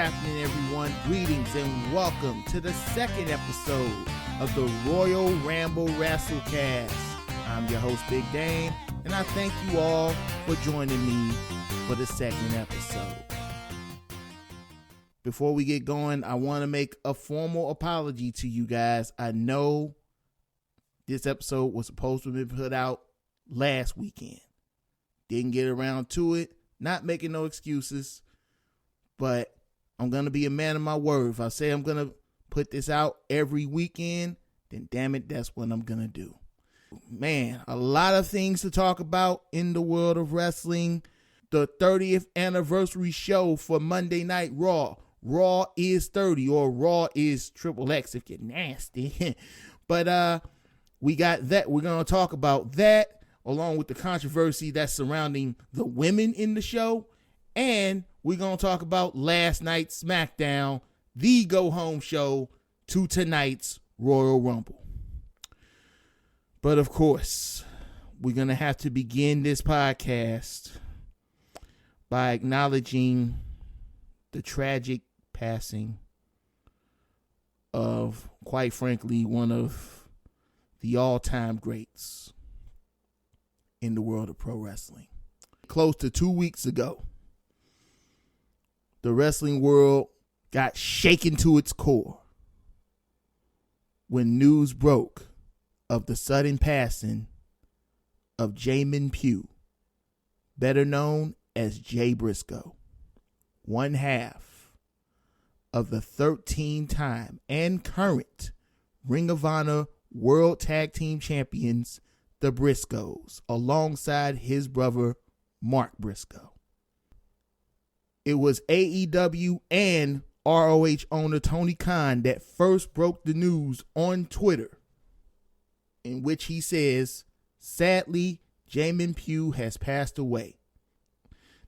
happening, everyone? Greetings and welcome to the second episode of the Royal Ramble Wrestlecast. I'm your host, Big Dane, and I thank you all for joining me for the second episode. Before we get going, I want to make a formal apology to you guys. I know this episode was supposed to be put out last weekend. Didn't get around to it. Not making no excuses, but I'm going to be a man of my word. If I say I'm going to put this out every weekend, then damn it, that's what I'm going to do. Man, a lot of things to talk about in the world of wrestling. The 30th anniversary show for Monday Night Raw. Raw is 30, or Raw is XXX if you're nasty. But we got that. We're going to talk about that, along with the controversy that's surrounding the women in the show. And we're going to talk about last night's SmackDown, the go-home show to tonight's Royal Rumble. But of course, we're going to have to begin this podcast by acknowledging the tragic passing of, quite frankly, one of the all-time greats in the world of pro wrestling. Close to 2 weeks ago, the wrestling world got shaken to its core when news broke of the sudden passing of Jamin Pugh, better known as Jay Briscoe, one half of the 13-time and current Ring of Honor World Tag Team Champions, the Briscoes, alongside his brother, Mark Briscoe. It was AEW and ROH owner Tony Khan that first broke the news on Twitter, in which he says, sadly, Jamin Pugh has passed away.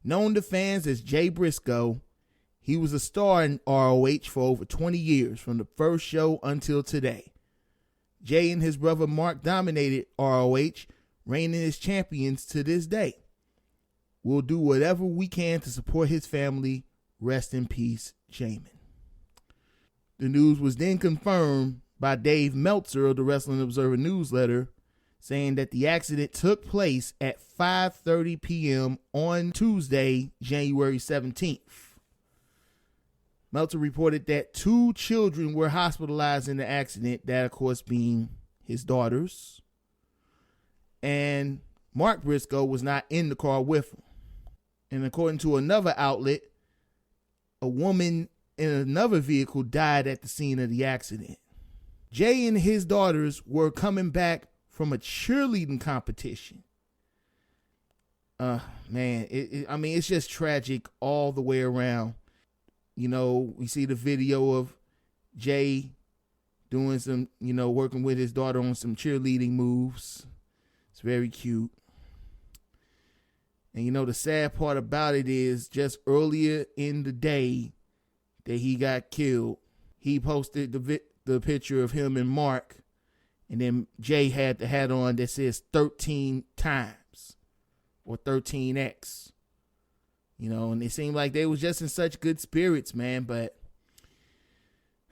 Known to fans as Jay Briscoe, he was a star in ROH for over 20 years, from the first show until today. Jay and his brother Mark dominated ROH, reigning as champions to this day. We'll do whatever we can to support his family. Rest in peace, Jamin. The news was then confirmed by Dave Meltzer of the Wrestling Observer newsletter, saying that the accident took place at 5:30 p.m. on Tuesday, January 17th. Meltzer reported that 2 children were hospitalized in the accident, that of course being his daughters, and Mark Briscoe was not in the car with him. And according to another outlet, a woman in another vehicle died at the scene of the accident. Jay and his daughters were coming back from a cheerleading competition. It's just tragic all the way around. You know, we see the video of Jay doing some, working with his daughter on some cheerleading moves. It's very cute. And, the sad part about it is just earlier in the day that he got killed, he posted the picture of him and Mark, and then Jay had the hat on that says 13 times or 13X. And it seemed like they was just in such good spirits, man. But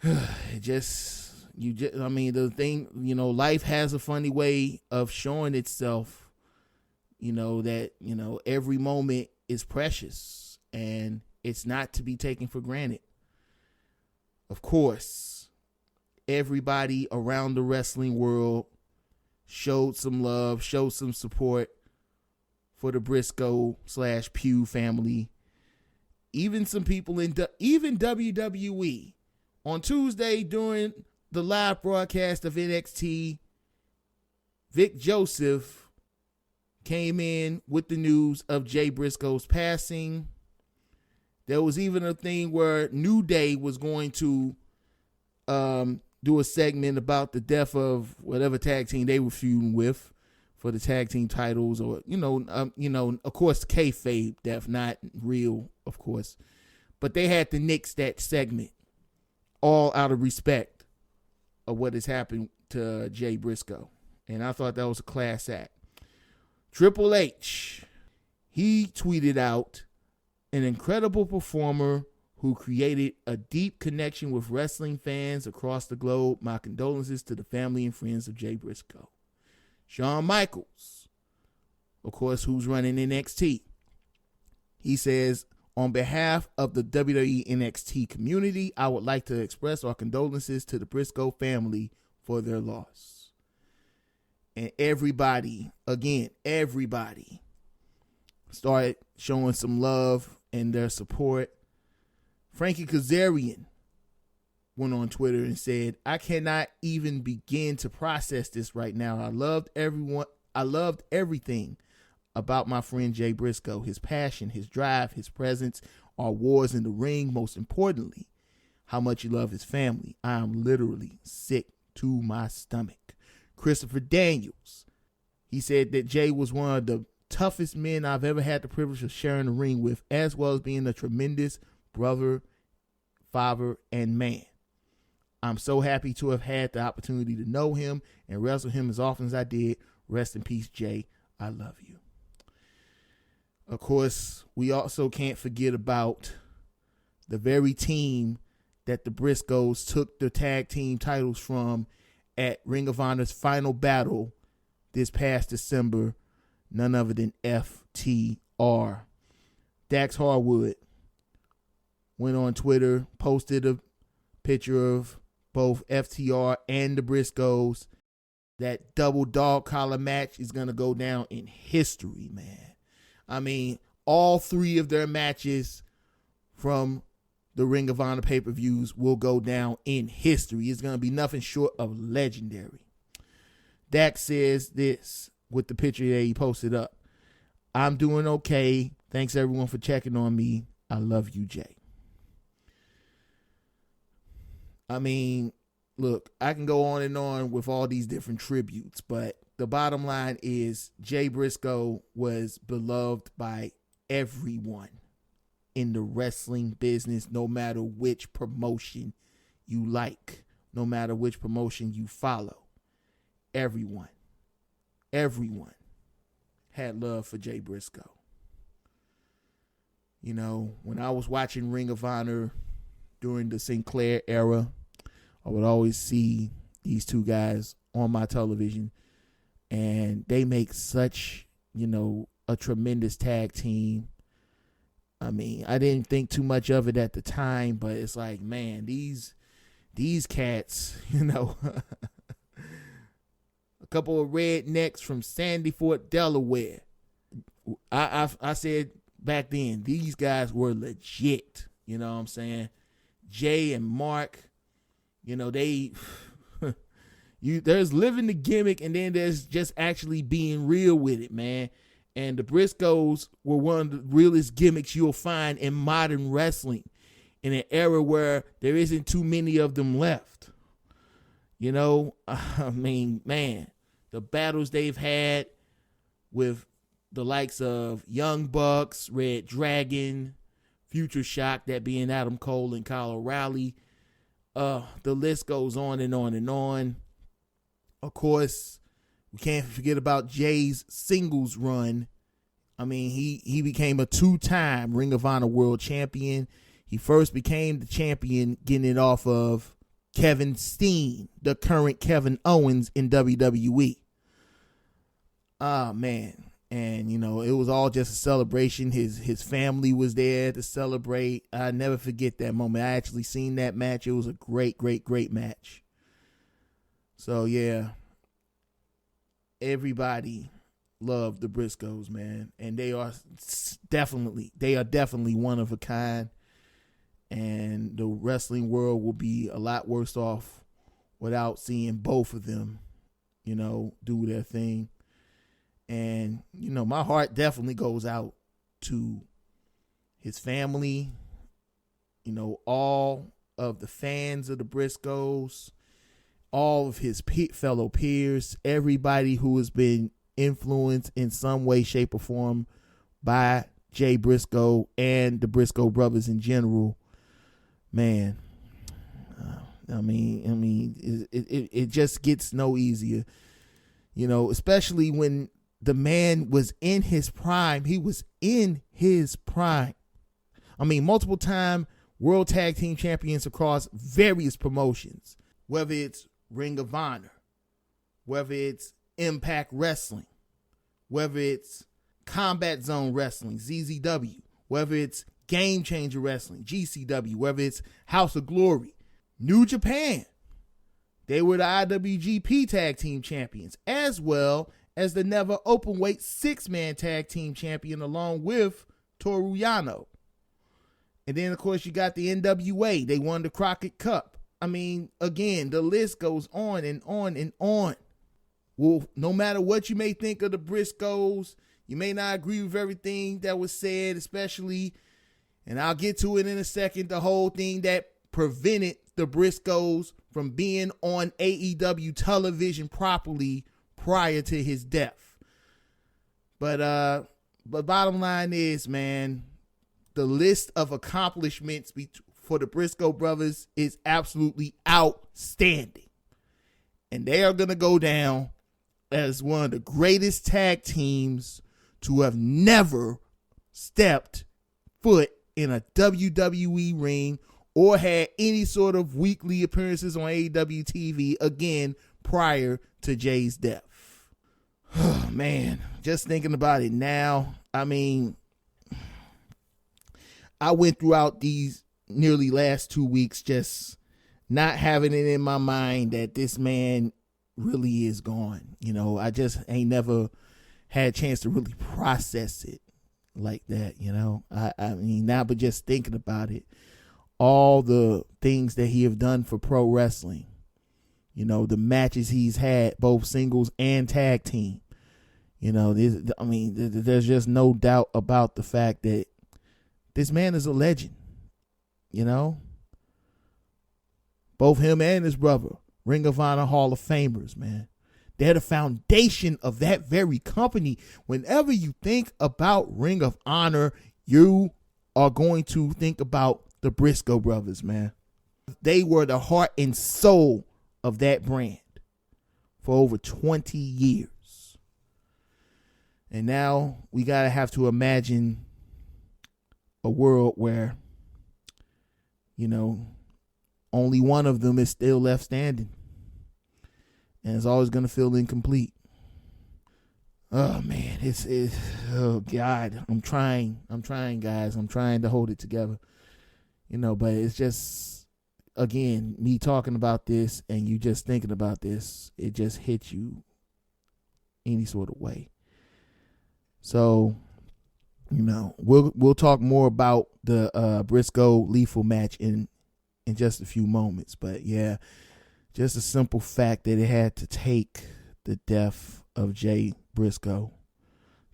the thing, life has a funny way of showing itself, that, every moment is precious and it's not to be taken for granted. Of course, everybody around the wrestling world showed some love, showed some support for the Briscoe/Pugh family. Even some people even WWE. On Tuesday during the live broadcast of NXT, Vic Joseph came in with the news of Jay Briscoe's passing. There was even a thing where New Day was going to do a segment about the death of whatever tag team they were feuding with for the tag team titles, or of course kayfabe death, not real, of course, but they had to nix that segment, all out of respect of what has happened to Jay Briscoe, and I thought that was a class act. Triple H, he tweeted out, an incredible performer who who created a deep connection with wrestling fans across the globe. My condolences to the family and friends of Jay Briscoe. Shawn Michaels, of course, who's running NXT. He says, on behalf of the WWE NXT community, I would like to express our condolences to the Briscoe family for their loss. And everybody, again, everybody started showing some love and their support. Frankie Kazarian went on Twitter and said, I cannot even begin to process this right now. I loved everything about my friend Jay Briscoe, his passion, his drive, his presence, our wars in the ring, most importantly, how much he loved his family. I am literally sick to my stomach. Christopher Daniels, he said that Jay was one of the toughest men I've ever had the privilege of sharing the ring with, as well as being a tremendous brother, father, and man. I'm so happy to have had the opportunity to know him and wrestle him as often as I did. Rest in peace, Jay. I love you. Of course, we also can't forget about the very team that the Briscoes took the tag team titles from at Ring of Honor's final battle this past December. None other than FTR. Dax Harwood went on Twitter, posted a picture of both FTR and the Briscoes. That double dog collar match is going to go down in history, man. I mean, all three of their matches from the Ring of Honor pay-per-views will go down in history. It's going to be nothing short of legendary. Dax says this with the picture that he posted up. I'm doing okay. Thanks everyone for checking on me. I love you, Jay. I mean, look, I can go on and on with all these different tributes, but the bottom line is Jay Briscoe was beloved by everyone in the wrestling business, no matter which promotion you like, no matter which promotion you follow. Everyone had love for Jay Briscoe. You know, when I was watching Ring of Honor during the Sinclair era, I would always see these two guys on my television, and they make such, a tremendous tag team. I mean, I didn't think too much of it at the time, but it's like, man, these cats, a couple of rednecks from Sandy Fort, Delaware. I said back then, these guys were legit. You know what I'm saying? Jay and Mark, there's living the gimmick, and then there's just actually being real with it, man. And the Briscoes were one of the realest gimmicks you'll find in modern wrestling in an era where there isn't too many of them left. I mean, man, the battles they've had with the likes of Young Bucks, Red Dragon, Future Shock, that being Adam Cole and Kyle O'Reilly. The list goes on and on and on. Of course, we can't forget about Jay's singles run. I mean, he became a 2-time Ring of Honor World Champion. He first became the champion getting it off of Kevin Steen, the current Kevin Owens in WWE. Man. And, it was all just a celebration. His family was there to celebrate. I never forget that moment. I actually seen that match. It was a great, great, great match. So, yeah, everybody loved the Briscoes, man. And they are definitely one of a kind. And the wrestling world will be a lot worse off without seeing both of them, do their thing. And, my heart definitely goes out to his family, all of the fans of the Briscoes, all of his fellow peers, everybody who has been influenced in some way, shape, or form by Jay Briscoe and the Briscoe brothers in general. Man, it just gets no easier, especially when the man was in his prime. He was in his prime. I mean, multiple time world tag team champions across various promotions, whether it's Ring of Honor, whether it's Impact Wrestling, whether it's Combat Zone Wrestling, ZZW, whether it's Game Changer Wrestling, GCW, whether it's House of Glory, New Japan. They were the IWGP Tag Team Champions, as well as the Never Openweight 6-man Tag Team Champion, along with Toru Yano. And then, of course, you got the NWA. They won the Crockett Cup. I mean, again, the list goes on and on and on. Well, no matter what you may think of the Briscoes, you may not agree with everything that was said, especially, and I'll get to it in a second, the whole thing that prevented the Briscoes from being on AEW television properly prior to his death. But bottom line is, man, the list of accomplishments for the Briscoe brothers is absolutely outstanding. And they are going to go down as one of the greatest tag teams to have never stepped foot in a WWE ring or had any sort of weekly appearances on AEW TV again prior to Jay's death. Oh, man, just thinking about it now, I mean, I went throughout these nearly last 2 weeks just not having it in my mind that this man really is gone. You know, I just ain't never had a chance to really process it like that, you know. I mean, now, but just thinking about it, all the things that he have done for pro wrestling, you know, the matches he's had, both singles and tag team, you know, there's just no doubt about the fact that this man is a legend, you know. Both him and his brother, Ring of Honor Hall of Famers, man. They're the foundation of that very company. Whenever you think about Ring of Honor, you are going to think about the Briscoe brothers, man. They were the heart and soul of that brand for over 20 years. And now we gotta have to imagine a world where, you know, only one of them is still left standing. And it's always going to feel incomplete. Oh, man. Oh, God. I'm trying, guys. I'm trying to hold it together. You know, but it's just, again, me talking about this and you just thinking about this, it just hits you any sort of way. So, you know, we'll talk more about the Briscoe lethal match in just a few moments. But, yeah. Just a simple fact that it had to take the death of Jay Briscoe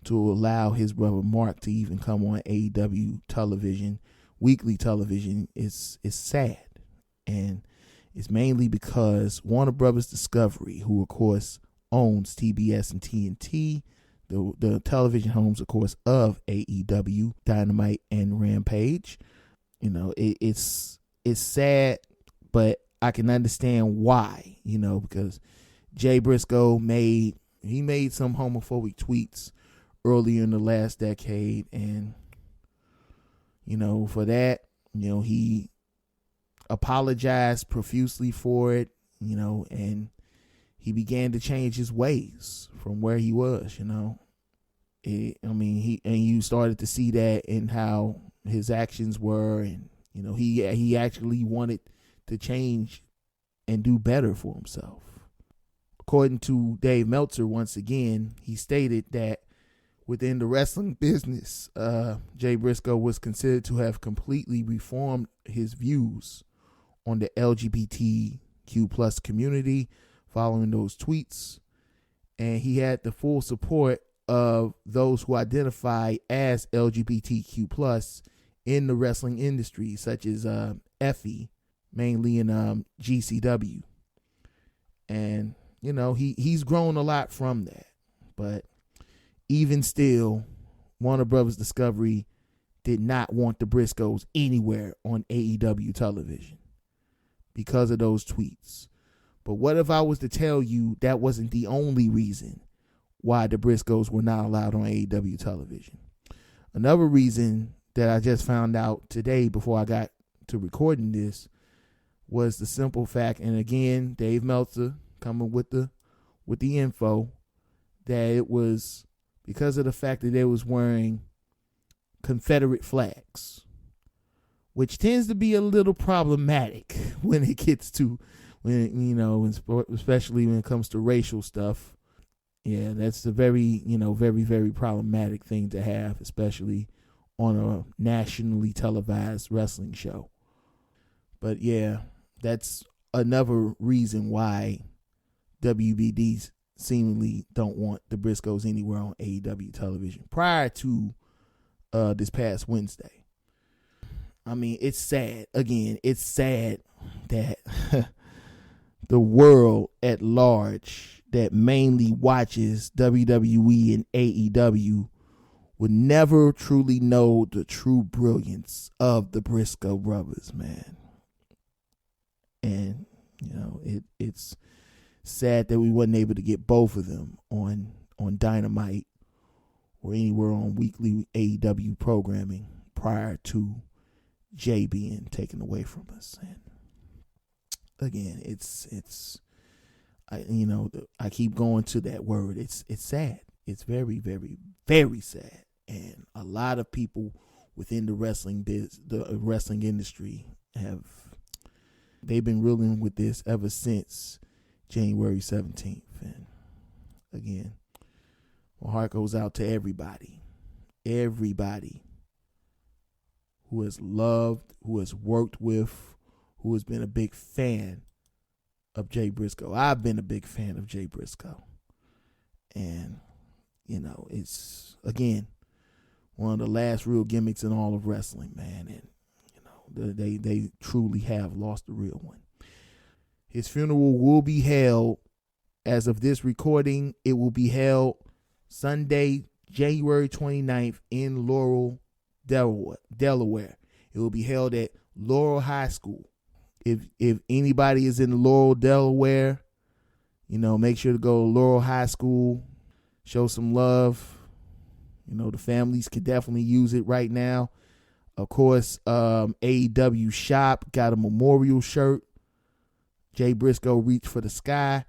to allow his brother Mark to even come on AEW television, weekly television, is sad. And it's mainly because Warner Brothers Discovery, who of course owns TBS and TNT, the television homes, of course, of AEW, Dynamite, and Rampage. You know, it's sad, but I can understand why, you know, because Jay Briscoe made some homophobic tweets earlier in the last decade. And, you know, for that, you know, he apologized profusely for it, you know, and he began to change his ways from where he was, you know. You started to see that in how his actions were. And, you know, he actually wanted to change and do better for himself. According to Dave Meltzer, once again, he stated that within the wrestling business, Jay Briscoe was considered to have completely reformed his views on the LGBTQ plus community following those tweets. And he had the full support of those who identify as LGBTQ plus in the wrestling industry, such as Effie, mainly in GCW. And, you know, he's grown a lot from that. But even still, Warner Brothers Discovery did not want the Briscoes anywhere on AEW television because of those tweets. But what if I was to tell you that wasn't the only reason why the Briscoes were not allowed on AEW television? Another reason that I just found out today before I got to recording this was the simple fact, and again, Dave Meltzer coming with the info, that it was because of the fact that they was wearing Confederate flags, which tends to be a little problematic when it gets to, especially when it comes to racial stuff. Yeah, that's a very, very, very problematic thing to have, especially on a nationally televised wrestling show. But yeah, that's another reason why WBD seemingly don't want the Briscoes anywhere on AEW television prior to this past Wednesday. I mean, it's sad. Again, it's sad that the world at large that mainly watches WWE and AEW would never truly know the true brilliance of the Briscoe brothers, man. And, it's sad that we wasn't able to get both of them on Dynamite or anywhere on weekly AEW programming prior to Jay being taken away from us. And again, I keep going to that word. It's sad. It's very, very, very sad. And a lot of people within the wrestling industry they've been reeling with this ever since January 17th. And again, my heart goes out to everybody who has loved, who has worked with, who has been a big fan of Jay Briscoe. I've been a big fan of Jay Briscoe. And, it's, again, one of the last real gimmicks in all of wrestling, man. And, they truly have lost the real one. His funeral will be held, as of this recording, it will be held Sunday, January 29th in Laurel, Delaware. It will be held at Laurel High School. If anybody is in Laurel, Delaware, make sure to go to Laurel High School, show some love. The families could definitely use it right now. Of course, AEW Shop got a memorial shirt. Jay Briscoe Reach for the Sky.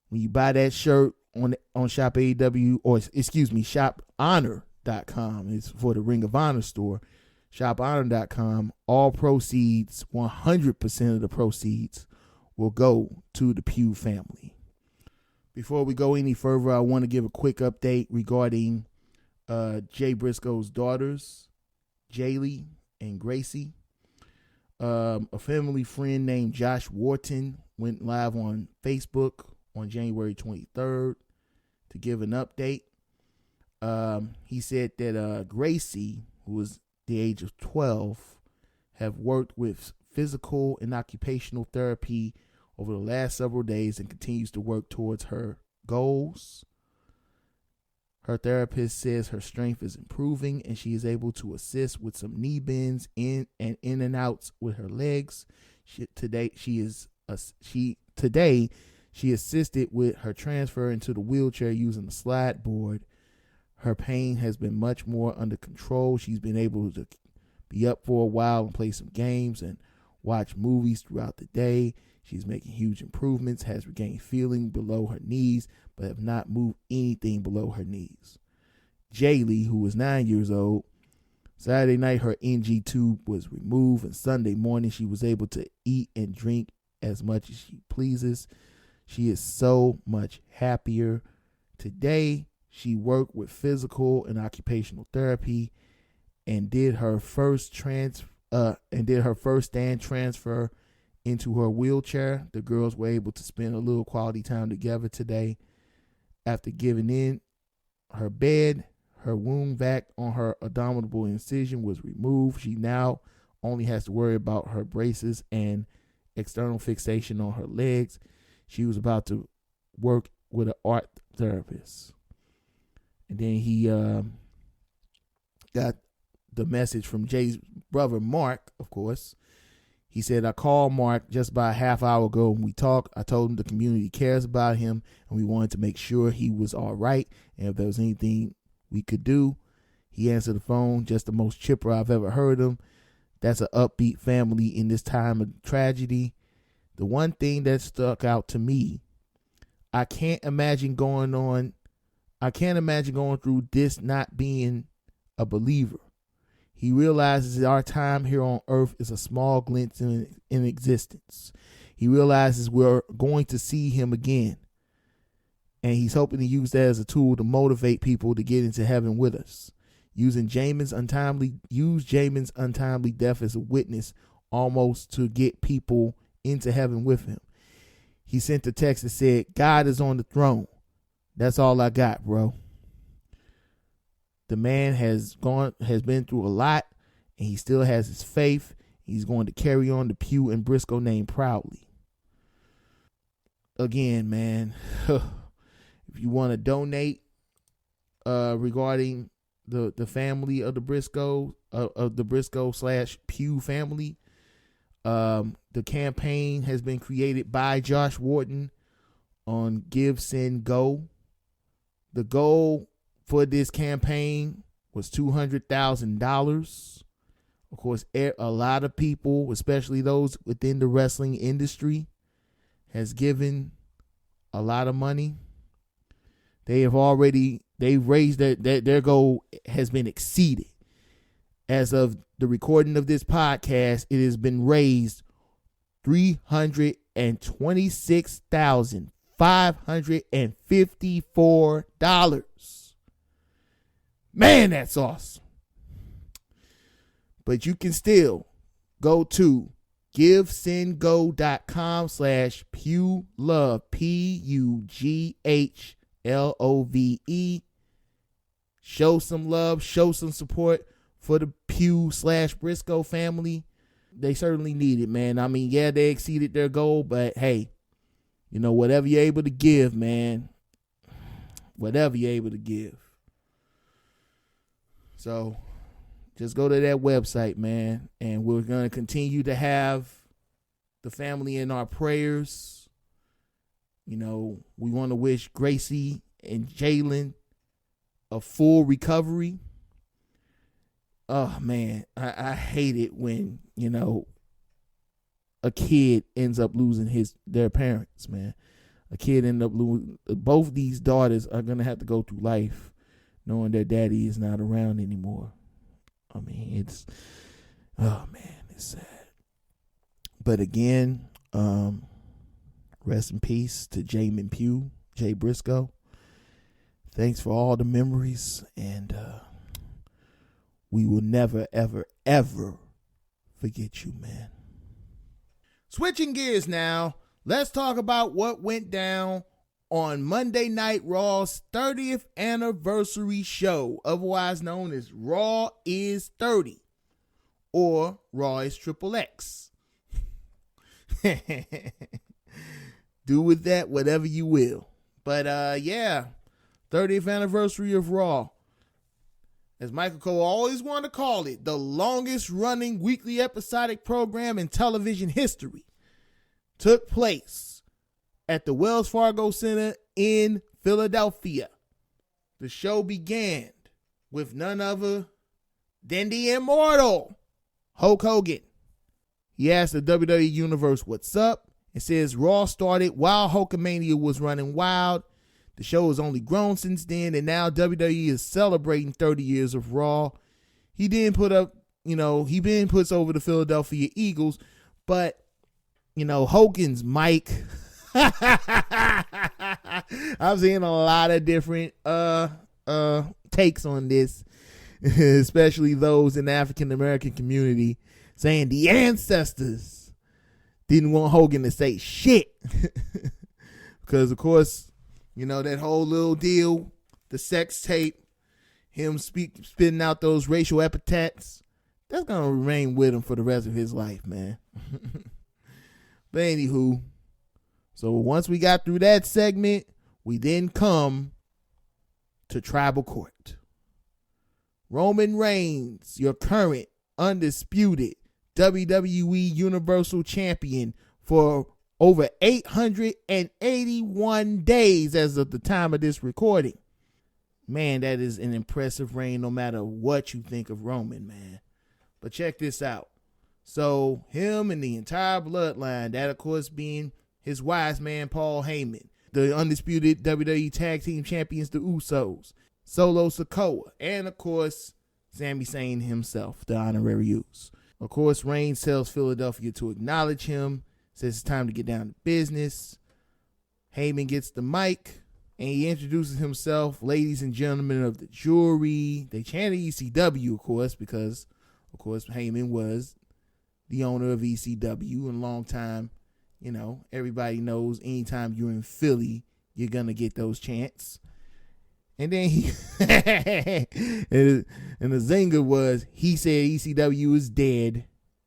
When you buy that shirt on Shop AEW, or excuse me, ShopHonor.com. It's for the Ring of Honor store. ShopHonor.com. All proceeds, 100% of the proceeds, will go to the Pugh family. Before we go any further, I want to give a quick update regarding Jay Briscoe's daughters, Jaylee and Gracie. A family friend named Josh Wharton went live on Facebook on January 23rd to give an update. He said that Gracie, who was the age of 12, have worked with physical and occupational therapy over the last several days and continues to work towards her goals. Her therapist says her strength is improving and she is able to assist with some knee bends in and outs with her legs. Today she assisted with her transfer into the wheelchair using the slide board. Her pain has been much more under control. She's been able to be up for a while and play some games and watch movies throughout the day. She's making huge improvements, has regained feeling below her knees, but have not moved anything below her knees. Jaylee, who was 9 years old, Saturday night her NG tube was removed, and Sunday morning she was able to eat and drink as much as she pleases. She is so much happier. Today, she worked with physical and occupational therapy and did her first stand transfer into her wheelchair. The girls were able to spend a little quality time together today. After giving in her bed, her wound vac on her abdominal incision was removed. She now only has to worry about her braces and external fixation on her legs. She was about to work with an art therapist. And then he got the message from Jay's brother, Mark, of course. He said, I called Mark just about a half hour ago when we talked. I told him the community cares about him and we wanted to make sure he was all right. And if there was anything we could do, he answered the phone, just the most chipper I've ever heard him. that's an upbeat family in this time of tragedy. The one thing that stuck out to me, I can't imagine going through this not being a believer. He realizes that our time here on earth is a small glimpse in existence. He realizes we're going to see him again. And he's hoping to use that as a tool to motivate people to get into heaven with us. Use Jamin's untimely death as a witness almost to get people into heaven with him. He sent a text that said, God is on the throne. That's all I got, bro. The man has been through a lot, and he still has his faith. He's going to carry on the Pugh and Briscoe name proudly. Again, man, if you want to donate regarding the family of the Briscoe / Pugh family, the campaign has been created by Josh Wharton on Give, Send, Go. The goal for this campaign was $200,000. Of course, a lot of people, especially those within the wrestling industry, has given a lot of money. They've raised their goal has been exceeded. As of the recording of this podcast, it has been raised $326,554. Man, that's awesome. But you can still go to givesendgo.com/PughLove, PUGHLOVE. Show some love, show some support for the Pugh / Briscoe family. They certainly need it, man. I mean, yeah, they exceeded their goal, but hey, whatever you're able to give, man, whatever you're able to give. So just go to that website, man, and we're going to continue to have the family in our prayers. We want to wish Gracie and Jalen a full recovery. Oh, man, I hate it when, a kid ends up losing their parents, man. A kid end up losing. Both these daughters are going to have to go through life knowing their daddy is not around anymore. I mean, it's sad. But again, rest in peace to Jamin Pugh, Jay Briscoe. Thanks for all the memories, and we will never, ever, ever forget you, man. Switching gears now, let's talk about what went down on Monday Night Raw's 30th anniversary show, otherwise known as Raw is 30 or Raw is XXX. Do with that whatever you will. But 30th anniversary of Raw. As Michael Cole always wanted to call it, the longest running weekly episodic program in television history took place at the Wells Fargo Center in Philadelphia. The show began with none other than the immortal Hulk Hogan. He asked the WWE Universe what's up and says Raw started while Hulkamania was running wild. The show has only grown since then, and now WWE is celebrating 30 years of Raw. He didn't put up, he been puts over the Philadelphia Eagles, but, Hogan's mic. I've seen a lot of different takes on this, especially those in the African American community saying the ancestors didn't want Hogan to say shit. Because, of course, that whole little deal, the sex tape, him spitting out those racial epithets, that's going to remain with him for the rest of his life, man. But anywho, so once we got through that segment, we then come to Tribal Court. Roman Reigns, your current undisputed WWE Universal Champion for over 881 days as of the time of this recording. Man, that is an impressive reign no matter what you think of Roman, man. But check this out. So him and the entire bloodline, that of course being his wise man Paul Heyman, the undisputed WWE Tag Team Champions, the Usos, Solo Sikoa, and of course Sami Zayn himself, the honorary Uso. Of course, Reigns tells Philadelphia to acknowledge him, says it's time to get down to business. Heyman gets the mic and he introduces himself, ladies and gentlemen of the jury. They chanted ECW, of course, because of course Heyman was the owner of ECW and a long time. You know, everybody knows anytime you're in Philly, you're going to get those chants. And then he, and the zinger was, he said ECW is dead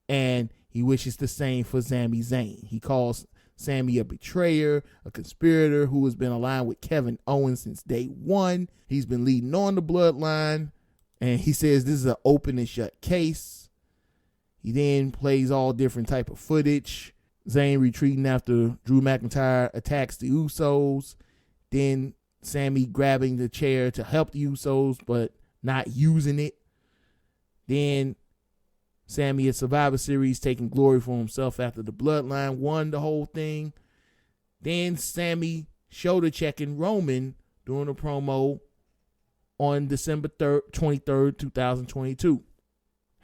and he wishes the same for Sami Zayn. He calls Sami a betrayer, a conspirator who has been aligned with Kevin Owens since day one. He's been leading on the bloodline, and he says this is an open and shut case. He then plays all different type of footage. Zayn retreating after Drew McIntyre attacks the Usos. Then Sami grabbing the chair to help the Usos, but not using it. Then Sami at Survivor Series taking glory for himself after the bloodline won the whole thing. Then Sami shoulder checking Roman during a promo on December 23rd, 2022.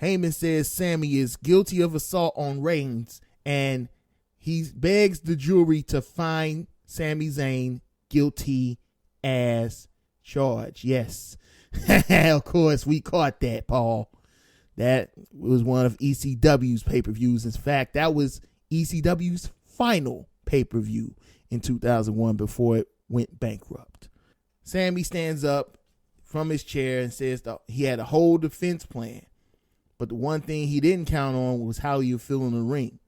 Heyman says Sami is guilty of assault on Reigns, and he begs the jury to find Sami Zayn guilty as charged. Yes, of course, we caught that, Paul. That was one of ECW's pay-per-views. In fact, that was ECW's final pay-per-view in 2001 before it went bankrupt. Sami stands up from his chair and says that he had a whole defense plan, but the one thing he didn't count on was how he would feel in the ring.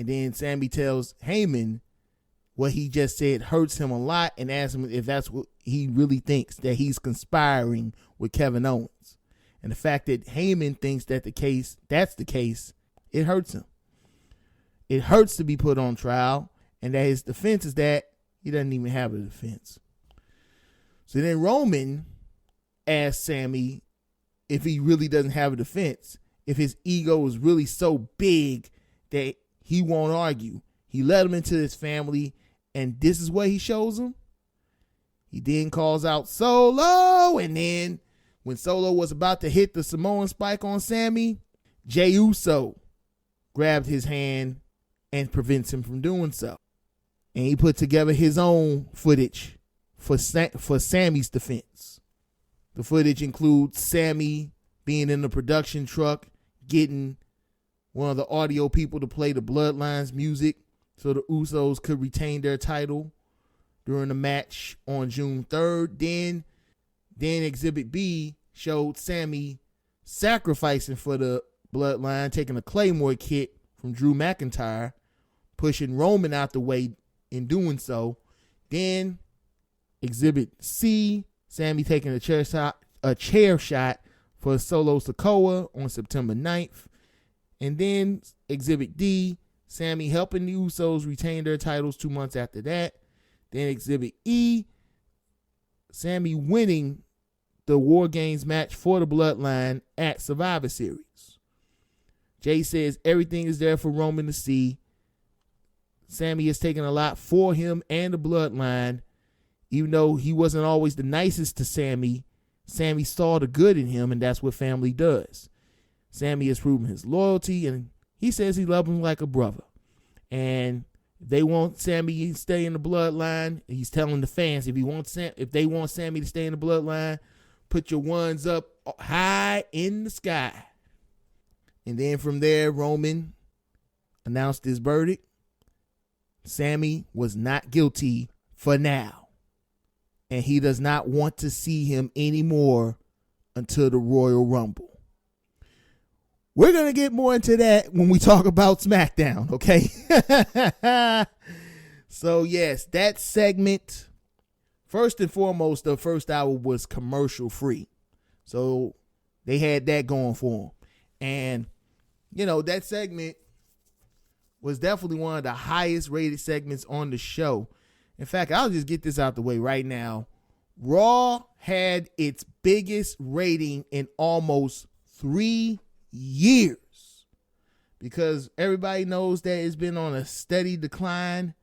And then Sami tells Heyman what he just said hurts him a lot and asks him if that's what he really thinks, that he's conspiring with Kevin Owens. And the fact that Heyman thinks that's the case, it hurts him. It hurts to be put on trial, and that his defense is that he doesn't even have a defense. So then Roman asks Sami if he really doesn't have a defense, if his ego is really so big that he won't argue. He let him into his family, and this is what he shows him. He then calls out Solo, and then when Solo was about to hit the Samoan spike on Sami, Jey Uso grabbed his hand and prevents him from doing so. And he put together his own footage for Sami's defense. The footage includes Sami being in the production truck, getting one of the audio people to play the Bloodlines music so the Usos could retain their title during the match on June 3rd. Then Exhibit B showed Sami sacrificing for the bloodline, taking a Claymore kick from Drew McIntyre, pushing Roman out the way in doing so. Then Exhibit C, Sami taking a chair shot for Solo Sikoa on September 9th. And then Exhibit D, Sami helping the Usos retain their titles 2 months after that. Then Exhibit E, Sami winning the War Games match for the Bloodline at Survivor Series. Jay says everything is there for Roman to see. Sami has taken a lot for him and the Bloodline. Even though he wasn't always the nicest to Sami, Sami saw the good in him, and that's what family does. Sami has proven his loyalty, and he says he loves him like a brother. And if they want Sami to stay in the Bloodline, he's telling the fans if they want Sami to stay in the Bloodline, put your ones up high in the sky. And then from there, Roman announced his verdict. Sami was not guilty for now, and he does not want to see him anymore until the Royal Rumble. We're going to get more into that when we talk about SmackDown, okay? So, yes, that segment, first and foremost, the first hour was commercial free. So, they had that going for them. And, you know, that segment was definitely one of the highest rated segments on the show. In fact, I'll just get this out the way right now. Raw had its biggest rating in almost 3 years. because everybody knows that it's been on a steady decline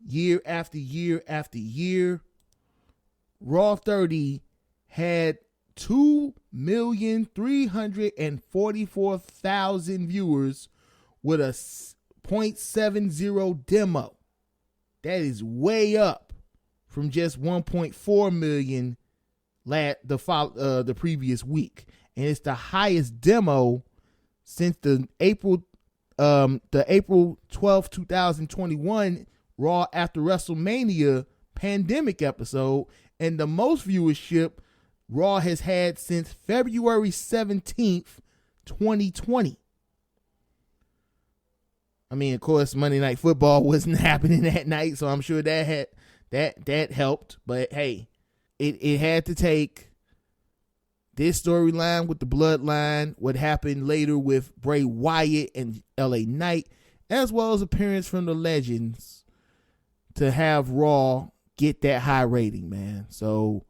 year after year after year. Raw 30 had 2,344,000 viewers with a 0.70 demo. That is way up from just 1.4 million the previous week, and it's the highest demo since the April 12th, 2021 Raw After WrestleMania pandemic episode, and the most viewership Raw has had since February 17th, 2020. I mean, of course, Monday Night Football wasn't happening that night, so I'm sure that helped. But hey, it had to take this storyline with the Bloodline, what happened later with Bray Wyatt and LA Knight, as well as appearance from the Legends, to have Raw get that high rating, man. So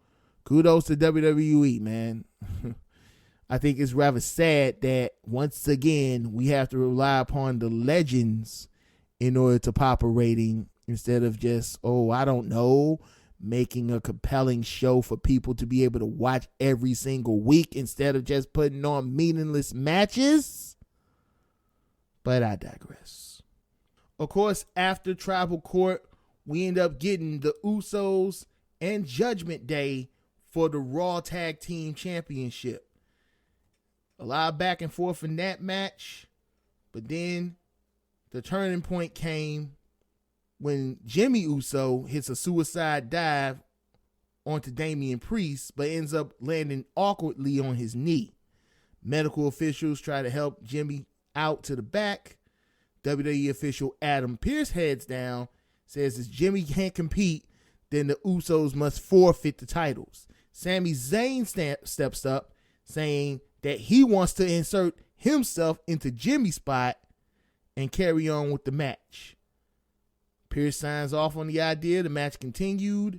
kudos to WWE, man. I think it's rather sad that once again we have to rely upon the Legends in order to pop a rating instead of just, I don't know, making a compelling show for people to be able to watch every single week instead of just putting on meaningless matches. But I digress. Of course, after Tribal Court, we end up getting the Usos and Judgment Day for the Raw Tag Team Championship. A lot of back and forth in that match, but then the turning point came when Jimmy Uso hits a suicide dive onto Damian Priest, but ends up landing awkwardly on his knee. Medical officials try to help Jimmy out to the back. WWE official Adam Pearce heads down, says if Jimmy can't compete, then the Usos must forfeit the titles. Sami Zayn steps up, saying that he wants to insert himself into Jimmy's spot and carry on with the match. Pearce signs off on the idea. The match continued.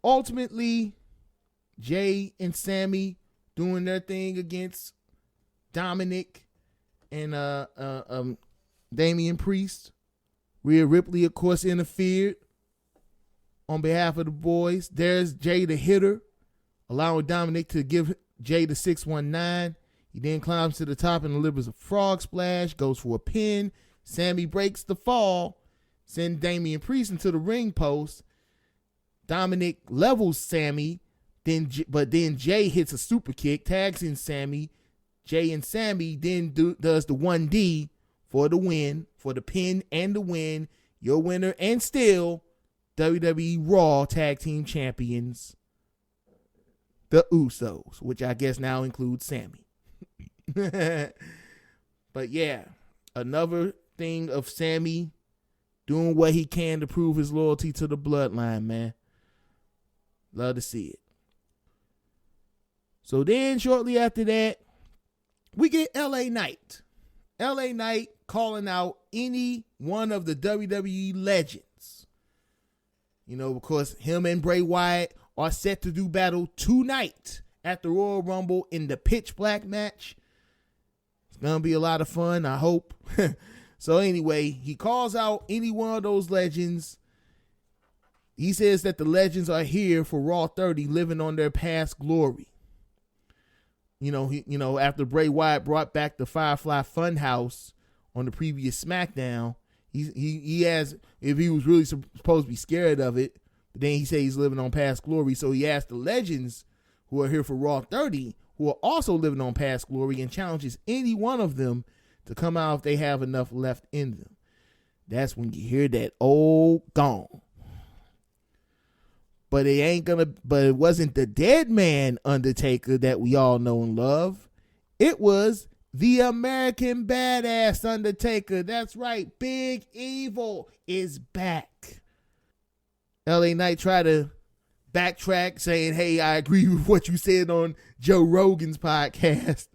Ultimately, Jay and Sammy doing their thing against Dominic and Damian Priest. Rhea Ripley, of course, interfered on behalf of the boys. There's Jay the Hitter, allowing Dominic to give Jay the 619. He then climbs to the top and delivers a frog splash, goes for a pin. Sammy breaks the fall, send Damian Priest into the ring post. Dominic levels Sammy, but then Jay hits a super kick, tags in Sammy. Jay and Sammy then does the 1D for the win, for the pin and the win. Your winner and still WWE Raw Tag Team Champions, the Usos, which I guess now includes Sammy. But yeah, another thing of Sammy doing what he can to prove his loyalty to the Bloodline, man. Love to see it. So then shortly after that, we get LA Knight. LA Knight calling out any one of the WWE legends. You know, of course, him and Bray Wyatt are set to do battle tonight at the Royal Rumble in the Pitch Black match. It's going to be a lot of fun, I hope. So anyway, he calls out any one of those legends. He says that the legends are here for Raw 30, living on their past glory. After Bray Wyatt brought back the Firefly Funhouse on the previous SmackDown, he has, if he was really supposed to be scared of it, but then he said he's living on past glory. So he asked the legends who are here for Raw 30, who are also living on past glory, and challenges any one of them to come out if they have enough left in them. That's when you hear that old gong. But it wasn't the dead man Undertaker that we all know and love. It was the American Badass Undertaker. That's right. Big Evil is back. LA Knight tried to backtrack saying, hey, I agree with what you said on Joe Rogan's podcast.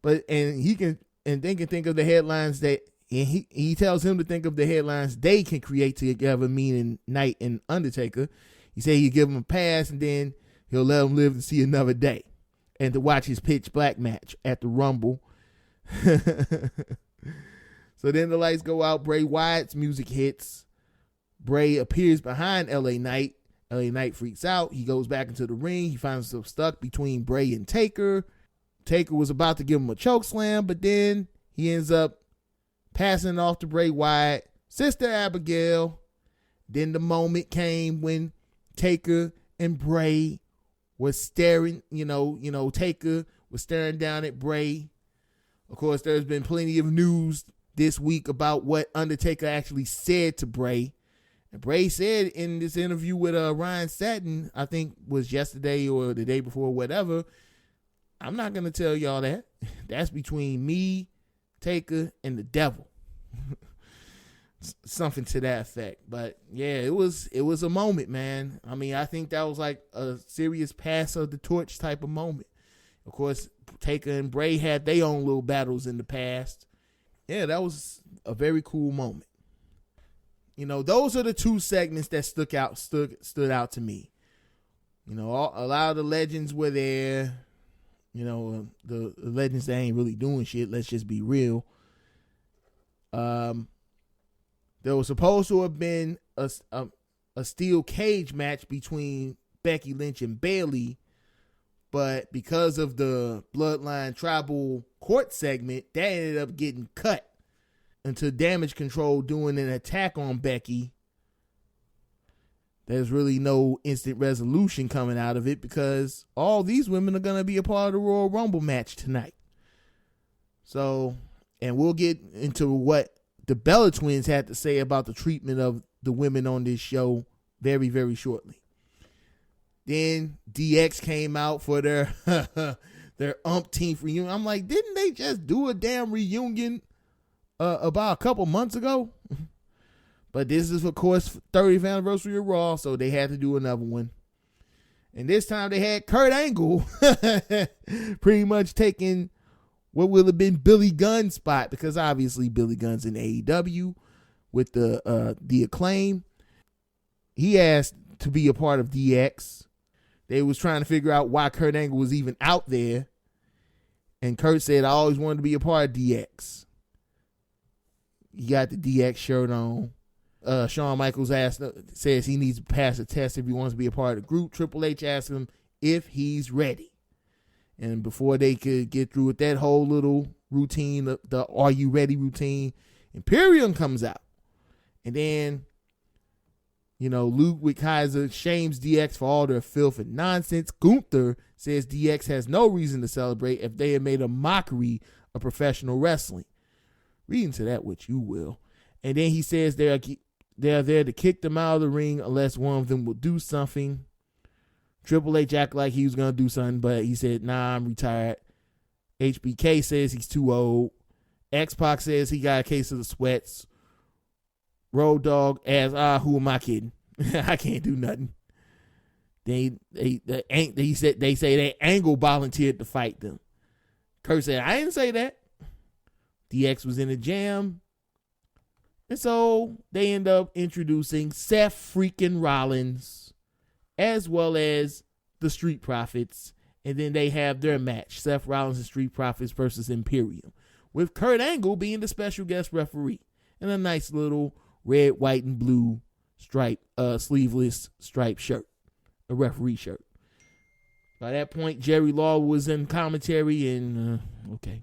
He can think of the headlines that, and he tells him to think of the headlines they can create together, meaning Knight and Undertaker. He said he'd give him a pass and then he'll let him live to see another day and to watch his Pitch Black match at the Rumble. So then the lights go out. Bray Wyatt's music hits. Bray appears behind LA Knight. LA Knight freaks out. He goes back into the ring. He finds himself stuck between Bray and Taker. Taker was about to give him a choke slam, but then he ends up passing it off to Bray Wyatt. Sister Abigail. Then the moment came when Taker and Bray was staring, Taker was staring down at Bray. Of course, there's been plenty of news this week about what Undertaker actually said to Bray. And Bray said in this interview with Ryan Satin, I think was yesterday or the day before, whatever, I'm not going to tell y'all that. That's between me, Taker, and the devil. Something to that effect. But yeah, it was a moment, man. I mean, I think that was like a serious pass of the torch type of moment. Of course, Taker and Bray had their own little battles in the past. Yeah, that was a very cool moment. Those are the two segments that stood out to me. A lot of the legends were there. The legends that ain't really doing shit. Let's just be real. There was supposed to have been a steel cage match between Becky Lynch and Bayley, but because of the Bloodline Tribal Court segment, that ended up getting cut until Damage Control doing an attack on Becky. There's really no instant resolution coming out of it because all these women are going to be a part of the Royal Rumble match tonight. So, and we'll get into what the Bella Twins had to say about the treatment of the women on this show very, very shortly. Then DX came out for their umpteenth reunion. I'm like, didn't they just do a damn reunion about a couple months ago? But this is, of course, 30th anniversary of Raw, so they had to do another one. And this time they had Kurt Angle pretty much taking what will have been Billy Gunn's spot, because obviously Billy Gunn's in AEW with the Acclaim. He asked to be a part of DX. They was trying to figure out why Kurt Angle was even out there. And Kurt said, I always wanted to be a part of DX. He got the DX shirt on. Shawn Michaels says he needs to pass a test if he wants to be a part of the group. Triple H asked him if he's ready. And before they could get through with that whole little routine, the Are You Ready routine, Imperium comes out. And then, Ludwig Kaiser shames DX for all their filth and nonsense. Gunther says DX has no reason to celebrate if they had made a mockery of professional wrestling. Read into that what you will. And then he says they're there to kick them out of the ring unless one of them will do something. Triple H acted like he was going to do something, but he said, nah, I'm retired. HBK says he's too old. X-Pac says he got a case of the sweats. Road Dogg asks, who am I kidding? I can't do nothing. They say Angle volunteered to fight them. Kurt said, I didn't say that. DX was in a jam. And so they end up introducing Seth freaking Rollins as well as the Street Profits. And then they have their match, Seth Rollins and Street Profits versus Imperium, with Kurt Angle being the special guest referee in a nice little red, white, and blue sleeveless striped shirt, a referee shirt. By that point, Jerry Lawler was in commentary and, okay.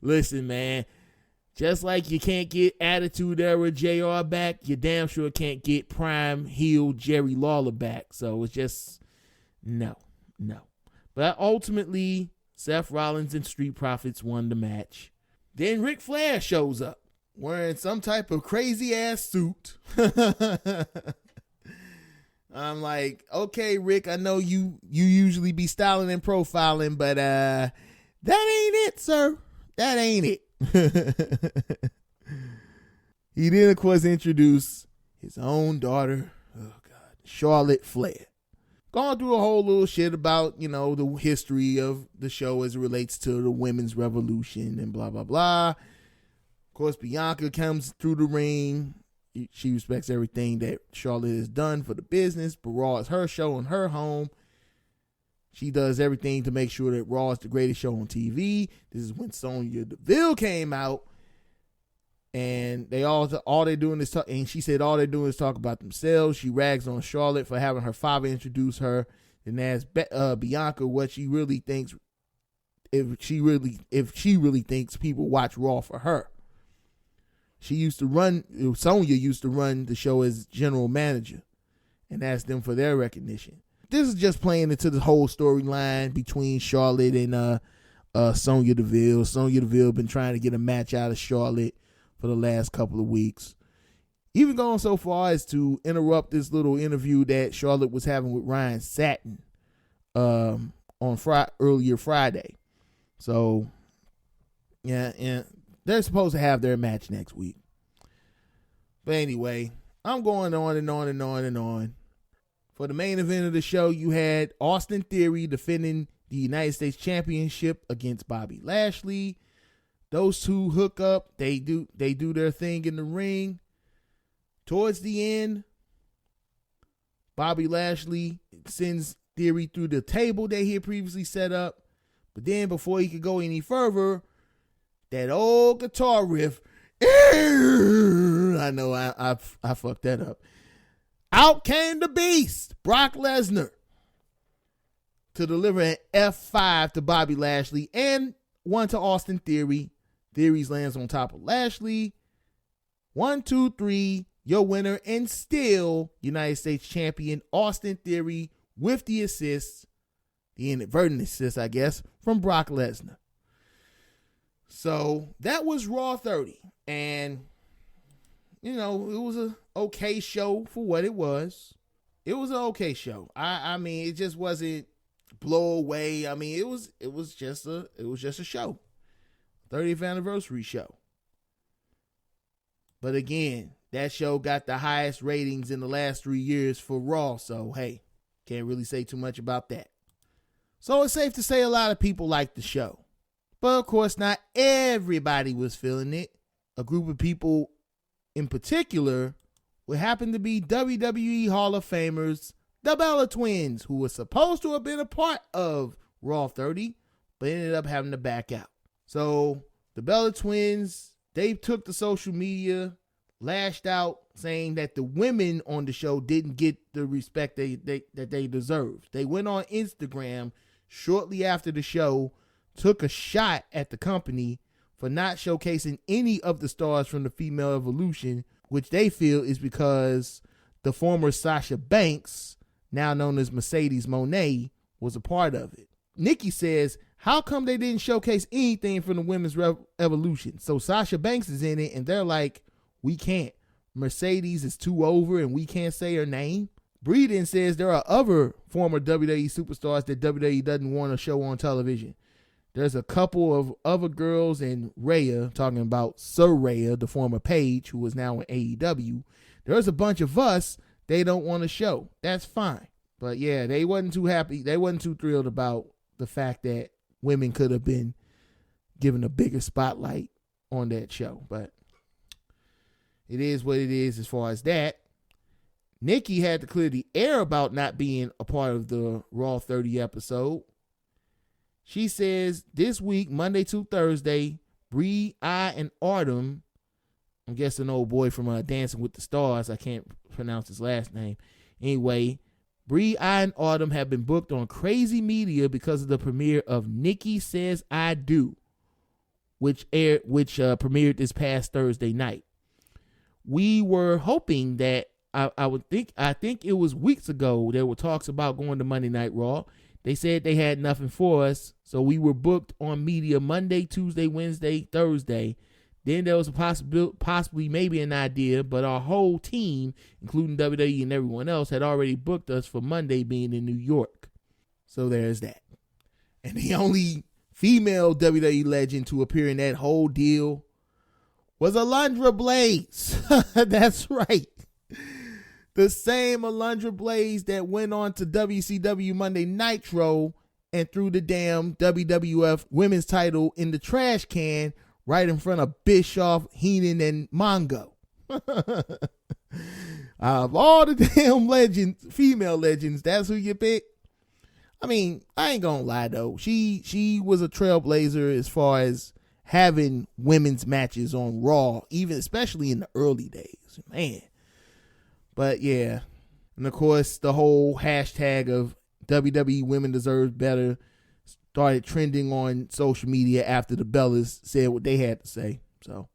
Listen, man. Just like you can't get Attitude Era JR back, you damn sure can't get prime heel Jerry Lawler back. So it's just, no. But ultimately, Seth Rollins and Street Profits won the match. Then Ric Flair shows up wearing some type of crazy ass suit. I'm like, okay, Rick, I know you usually be styling and profiling, but that ain't it, sir. That ain't it. He then, of course, introduced his own daughter, Charlotte Flair. Gone through a whole little shit about, the history of the show as it relates to the women's revolution and blah, blah, blah. Of course, Bianca comes through the ring. She respects everything that Charlotte has done for the business, but Raw is her show and her home. She does everything to make sure that Raw is the greatest show on TV. This is when Sonya Deville came out, and all they're doing is talk. And she said all they're doing is talk about themselves. She rags on Charlotte for having her father introduce her, and asks Bianca what she really thinks. If she really thinks people watch Raw for her. Sonya used to run the show as general manager, and asked them for their recognition. This is just playing into the whole storyline between Charlotte and Sonya Deville. Sonya Deville been trying to get a match out of Charlotte for the last couple of weeks. Even going so far as to interrupt this little interview that Charlotte was having with Ryan Satin on earlier Friday. So, yeah, they're supposed to have their match next week. But anyway, I'm going on and on and on and on. For the main event of the show, you had Austin Theory defending the United States Championship against Bobby Lashley. Those two hook up. They do their thing in the ring. Towards the end, Bobby Lashley sends Theory through the table that he had previously set up. But then before he could go any further, that old guitar riff, I know I fucked that up. Out came the beast, Brock Lesnar, to deliver an F5 to Bobby Lashley and one to Austin Theory. Theory's lands on top of Lashley. 1, 2, 3, your winner and still United States champion Austin Theory with the assist, the inadvertent assist, I guess, from Brock Lesnar. So that was Raw 30. And, it was an okay show for what it was. It was an okay show. I mean, it just wasn't blow away. I mean, it was just a show. 30th anniversary show. But again, that show got the highest ratings in the last 3 years for Raw. So, hey, can't really say too much about that. So it's safe to say a lot of people liked the show. But of course, not everybody was feeling it. A group of people in particular would happen to be WWE Hall of Famers, the Bella Twins, who were supposed to have been a part of Raw 30, but ended up having to back out. So the Bella Twins, they took to social media, lashed out, saying that the women on the show didn't get the respect that they deserved. They went on Instagram shortly after the show, took a shot at the company for not showcasing any of the stars from the Female Evolution, which they feel is because the former Sasha Banks, now known as Mercedes Moné, was a part of it. Nikki says, how come they didn't showcase anything from the Women's Evolution? So Sasha Banks is in it, and they're like, we can't. Mercedes is too over, and we can't say her name. Breeden says there are other former WWE superstars that WWE doesn't want to show on television. There's a couple of other girls and Rhea, talking about Saraya, the former Paige, who is now in AEW. There's a bunch of us they don't want to show. That's fine. But yeah, they wasn't too happy. They wasn't too thrilled about the fact that women could have been given a bigger spotlight on that show. But it is what it is as far as that. Nikki had to clear the air about not being a part of the Raw 30 episode. She says this week, Monday to Thursday, Brie, I, and Artem, I'm guessing old boy from Dancing with the Stars, I can't pronounce his last name. Anyway, Brie, I, and Artem have been booked on Crazy Media because of the premiere of Nikki Says I Do, which premiered this past Thursday night. We were hoping that I think it was weeks ago there were talks about going to Monday Night Raw. They said they had nothing for us, so we were booked on media Monday, Tuesday, Wednesday, Thursday. Then there was a possibly maybe an idea, but our whole team, including WWE and everyone else, had already booked us for Monday being in New York. So there's that. And the only female WWE legend to appear in that whole deal was Alundra Blaze. That's right. The same Alundra Blaze that went on to WCW Monday Nitro and threw the damn WWF women's title in the trash can right in front of Bischoff, Heenan, and Mongo. Out of all the damn legends, female legends, that's who you pick. I mean, I ain't gonna lie though. She was a trailblazer as far as having women's matches on Raw, even especially in the early days, man. But yeah, and of course the whole hashtag of WWE Women Deserve Better started trending on social media after the Bellas said what they had to say. So,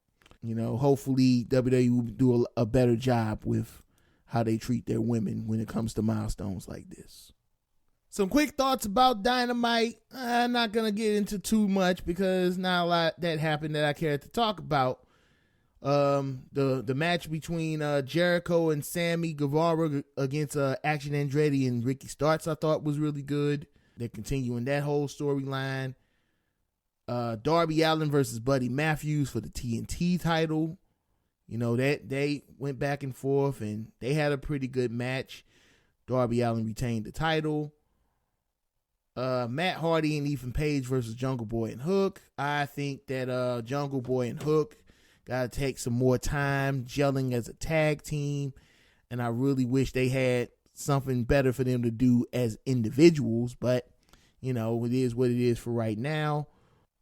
hopefully WWE will do a better job with how they treat their women when it comes to milestones like this. Some quick thoughts about Dynamite. I'm not going to get into too much because not a lot that happened that I care to talk about. The match between Jericho and Sammy Guevara against Action Andretti and Ricky Starks I thought was really good. They're continuing that whole storyline. Darby Allin versus Buddy Matthews for the TNT title. That they went back and forth and they had a pretty good match. Darby Allin retained the title. Matt Hardy and Ethan Page versus Jungle Boy and Hook. I think that Jungle Boy and Hook got to take some more time gelling as a tag team, and I really wish they had something better for them to do as individuals, but it is what it is for right now.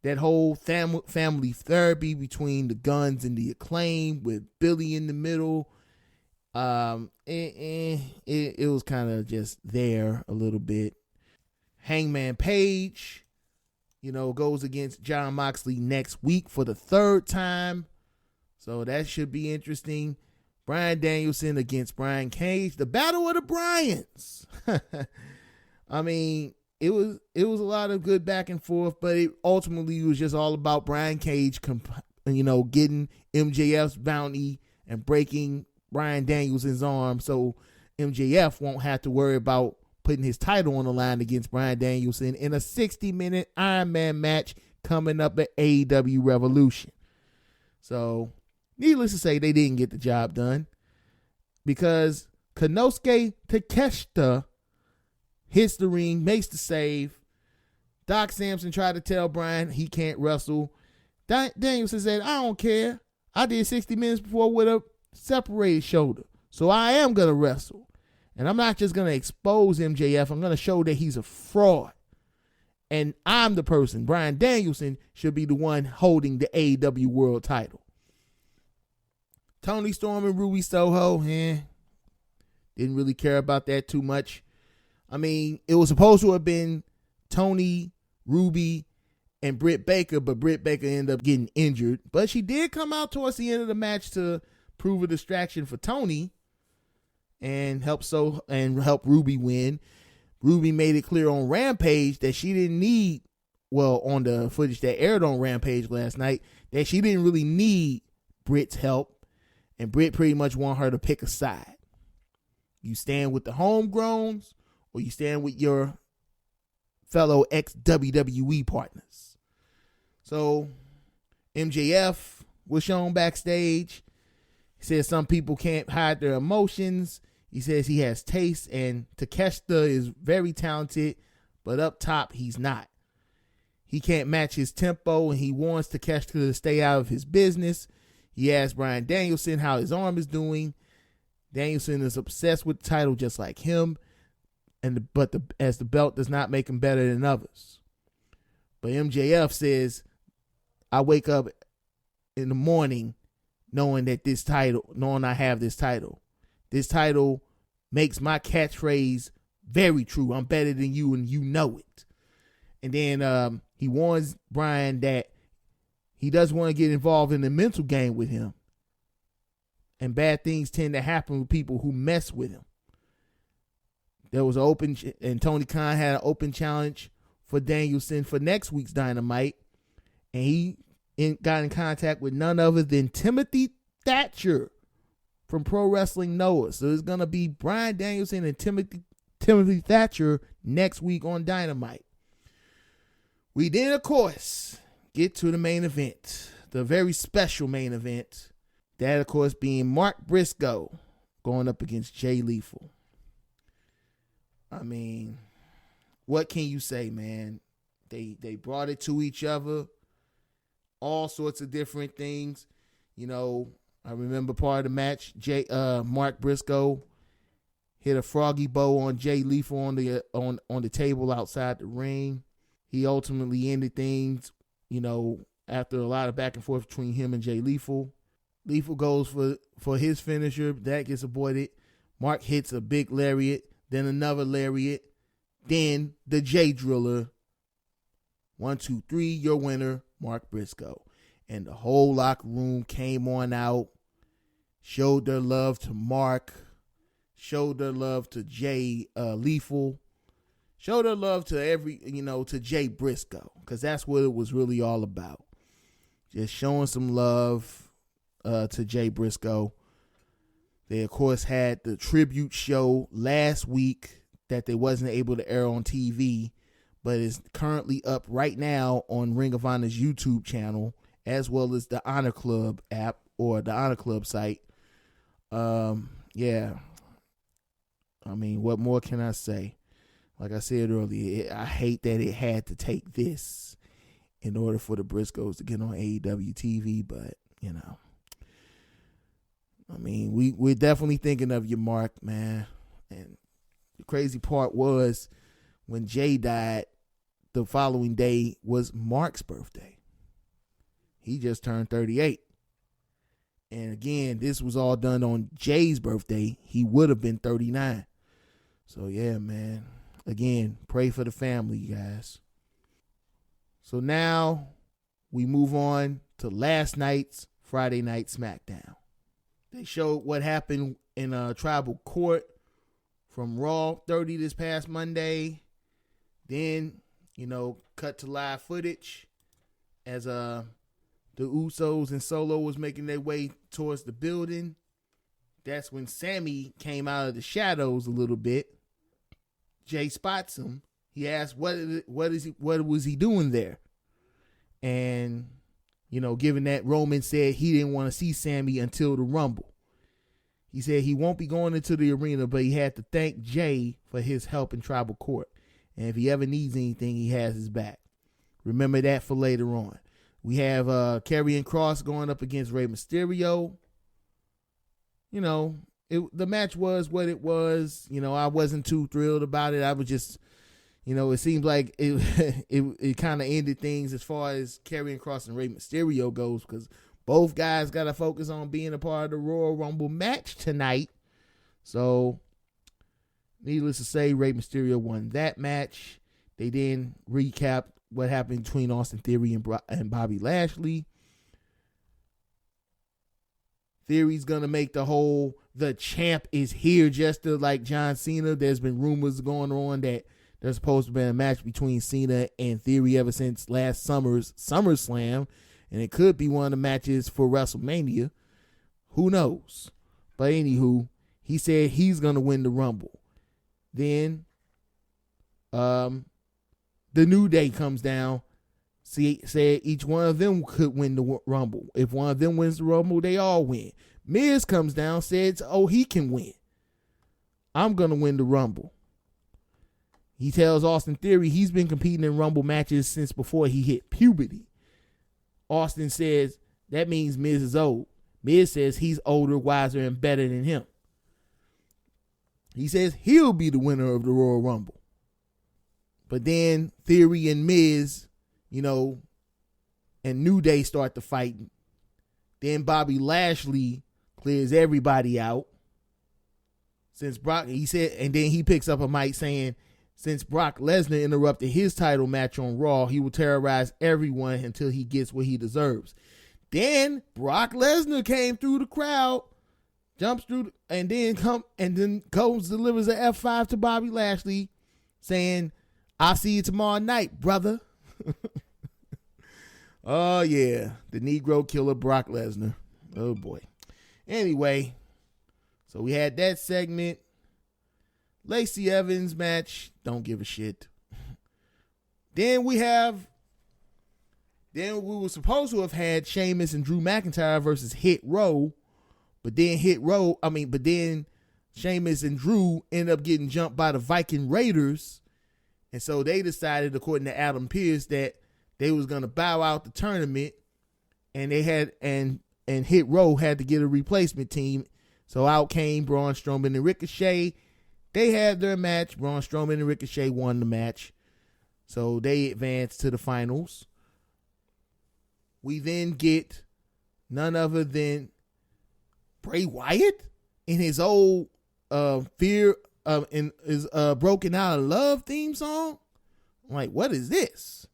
That whole family therapy between the Guns and the Acclaim with Billy in the middle, it was kind of just there a little bit. Hangman Page, goes against Jon Moxley next week for the third time. So that should be interesting. Bryan Danielson against Brian Cage. The Battle of the Bryans. I mean, it was a lot of good back and forth, but it ultimately was just all about Brian Cage, getting MJF's bounty and breaking Bryan Danielson's arm so MJF won't have to worry about putting his title on the line against Bryan Danielson in a 60-minute Iron Man match coming up at AEW Revolution. So, needless to say, they didn't get the job done because Konosuke Takeshita hits the ring, makes the save. Doc Samson tried to tell Bryan he can't wrestle. Danielson said, I don't care. I did 60 minutes before with a separated shoulder, so I am going to wrestle. And I'm not just going to expose MJF. I'm going to show that he's a fraud. And I'm the person. Bryan Danielson should be the one holding the AEW World title. Tony Storm and Ruby Soho, didn't really care about that too much. I mean, it was supposed to have been Tony, Ruby, and Britt Baker, but Britt Baker ended up getting injured. But she did come out towards the end of the match to prove a distraction for Tony and help Ruby win. Ruby made it clear on Rampage that she didn't need, on the footage that aired on Rampage last night, that she didn't really need Britt's help, and Britt pretty much want her to pick a side. You stand with the homegrowns, or you stand with your fellow ex-WWE partners. So MJF was shown backstage. He says some people can't hide their emotions. He says he has taste, and Takeshita is very talented, but up top, he's not. He can't match his tempo, and he wants Takeshita to stay out of his business. He asked Bryan Danielson how his arm is doing. Danielson is obsessed with the title just like him, but as the belt does not make him better than others. But MJF says, I wake up in the morning knowing I have this title. This title makes my catchphrase very true. I'm better than you, and you know it. And then he warns Bryan that he doesn't want to get involved in the mental game with him. And bad things tend to happen with people who mess with him. There was and Tony Khan had an open challenge for Danielson for next week's Dynamite. And he got in contact with none other than Timothy Thatcher from Pro Wrestling Noah. So it's going to be Bryan Danielson and Timothy Thatcher next week on Dynamite. We then, of course, get to the main event, the very special main event. That, of course, being Mark Briscoe going up against Jay Lethal. I mean, what can you say, man? They brought it to each other. All sorts of different things. I remember part of the match, Mark Briscoe hit a froggy bow on Jay Lethal on the table outside the ring. He ultimately ended things, after a lot of back and forth between him and Jay Lethal. Lethal goes for his finisher. That gets avoided. Mark hits a big lariat, then another lariat, then the J Driller. 1, 2, 3, your winner, Mark Briscoe. And the whole locker room came on out, showed their love to Mark, showed their love to Jay Lethal, showed their love to to Jay Briscoe, because that's what it was really all about. Just showing some love to Jay Briscoe. They, of course, had the tribute show last week that they wasn't able to air on TV, but is currently up right now on Ring of Honor's YouTube channel, as well as the Honor Club app or the Honor Club site. Yeah. I mean, what more can I say? Like I said earlier, I hate that it had to take this in order for the Briscoes to get on AEW TV, but, I mean, we're definitely thinking of you, Mark, man. And the crazy part was when Jay died, the following day was Mark's birthday. He just turned 38. And again, this was all done on Jay's birthday. He would have been 39. So, yeah, man. Again, pray for the family, you guys. So now we move on to last night's Friday Night SmackDown. They showed what happened in a tribal court from Raw 30 this past Monday. Then, cut to live footage as the Usos and Solo was making their way towards the building. That's when Sammy came out of the shadows a little bit. Jay spots him. He asks, what was he doing there? And, given that Roman said he didn't want to see Sammy until the Rumble. He said he won't be going into the arena, but he had to thank Jay for his help in tribal court. And if he ever needs anything, he has his back. Remember that for later on. We have Karrion Kross going up against Rey Mysterio. The match was what it was. I wasn't too thrilled about it. I was just, it seemed like it kind of ended things as far as Karrion Kross and Rey Mysterio goes, because both guys got to focus on being a part of the Royal Rumble match tonight. So, needless to say, Rey Mysterio won that match. They then recapped what happened between Austin Theory and Bobby Lashley. Theory's going to make the champ is here just to like John Cena. There's been rumors going on that there's supposed to be a match between Cena and Theory ever since last summer's SummerSlam. And it could be one of the matches for WrestleMania. Who knows? But anywho, he said he's going to win the Rumble. Then the New Day comes down. Said each one of them could win the Rumble. If one of them wins the Rumble, they all win. Miz comes down, says, he can win. I'm going to win the Rumble. He tells Austin Theory he's been competing in Rumble matches since before he hit puberty. Austin says that means Miz is old. Miz says he's older, wiser, and better than him. He says he'll be the winner of the Royal Rumble. But then Theory and Miz, and New Day start the fighting. Then Bobby Lashley clears everybody out. Since Brock, he said, and then he picks up a mic saying, since Brock Lesnar interrupted his title match on Raw, he will terrorize everyone until he gets what he deserves. Then Brock Lesnar came through the crowd, jumps through, and then goes delivers an F5 to Bobby Lashley, saying, "I'll see you tomorrow night, brother." Oh yeah, the Negro killer Brock Lesnar. Oh boy. Anyway, so we had that segment. Lacey Evans match, don't give a shit. Then we were supposed to have had Sheamus and Drew McIntyre versus Hit Row, but then Sheamus and Drew end up getting jumped by the Viking Raiders, and so they decided, according to Adam Pearce, that they was gonna bow out the tournament, and Hit Row had to get a replacement team. So out came Braun Strowman and Ricochet. they had their match. Braun Strowman and Ricochet won the match. So they advanced to the finals. We then get none other than Bray Wyatt in his old Fear in his Broken Out of Love theme song. I'm like, what is this?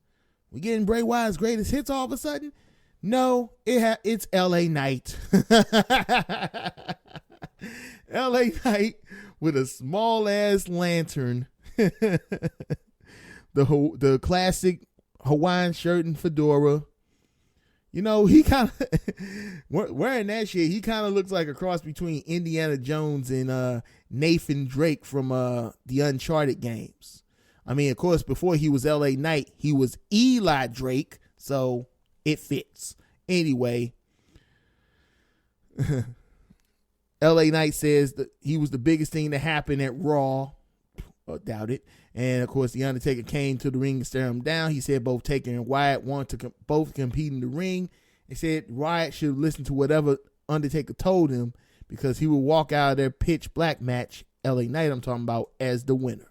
We getting Bray Wyatt's greatest hits all of a sudden? No, it's LA Knight. LA Knight with a small ass lantern. The classic Hawaiian shirt and fedora. You know, he kind of wearing that shit. He kind of looks like a cross between Indiana Jones and Nathan Drake from the Uncharted games. I mean, of course, before he was LA Knight, he was Eli Drake, so it fits. Anyway, LA Knight says that he was the biggest thing to happen at Raw. Doubt it. And of course, the Undertaker came to the ring and stared him down. He said both Taker and Wyatt wanted to both compete in the ring. He said Wyatt should listen to whatever Undertaker told him because he would walk out of their pitch black match, LA Knight I'm talking about, as the winner.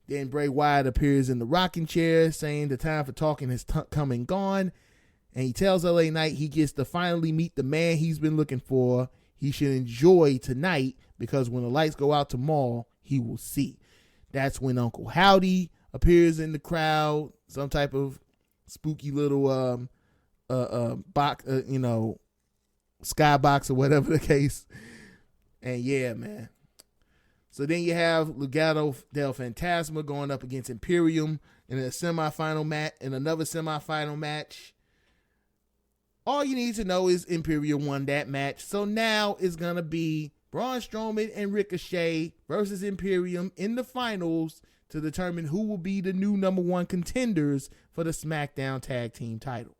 Then Bray Wyatt appears in the rocking chair saying the time for talking has come and gone. And he tells LA Knight he gets to finally meet the man he's been looking for. He should enjoy tonight because when the lights go out tomorrow, he will see. That's when Uncle Howdy appears in the crowd, some type of spooky little box, skybox or whatever the case. And yeah, man. So then you have Legado del Fantasma going up against Imperium in a semifinal match, in another semifinal match. All you need to know is Imperium won that match. So now it's going to be Braun Strowman and Ricochet versus Imperium in the finals to determine who will be the new number one contenders for the SmackDown Tag Team titles.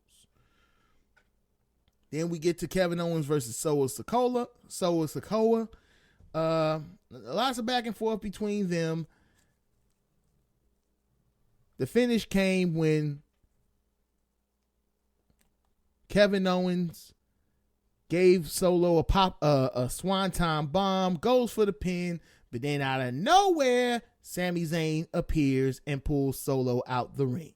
Then we get to Kevin Owens versus Solo Sikoa. Lots of back and forth between them. The finish came when Kevin Owens gave Solo a swanton bomb, goes for the pin, but then out of nowhere, Sami Zayn appears and pulls Solo out the ring.